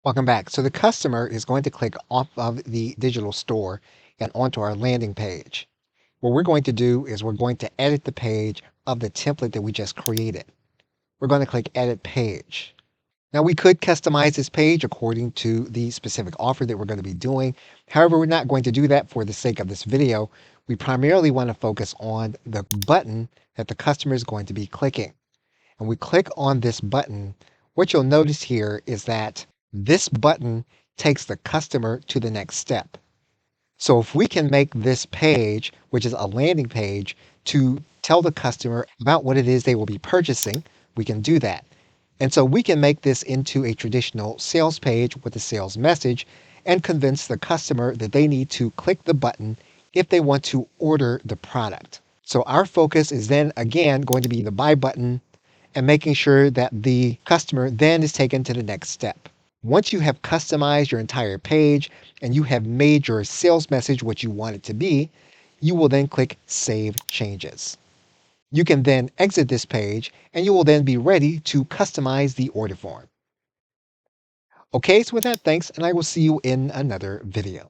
Welcome back. So the customer is going to click off of the digital store and onto our landing page. What we're going to do is we're going to edit the page of the template that we just created. We're going to click Edit Page. Now we could customize this page according to the specific offer that we're going to be doing. However, we're not going to do that for the sake of this video. We primarily want to focus on the button that the customer is going to be clicking. And we click on this button, what you'll notice here is that this button takes the customer to the next step. So if we can make this page, which is a landing page, to tell the customer about what it is they will be purchasing, we can do that. And so we can make this into a traditional sales page with a sales message and convince the customer that they need to click the button if they want to order the product. So our focus is then again going to be the buy button and making sure that the customer then is taken to the next step. Once you have customized your entire page and you have made your sales message what you want it to be, you will then click Save Changes. You can then exit this page and you will then be ready to customize the order form. Okay, so with that, thanks, and I will see you in another video.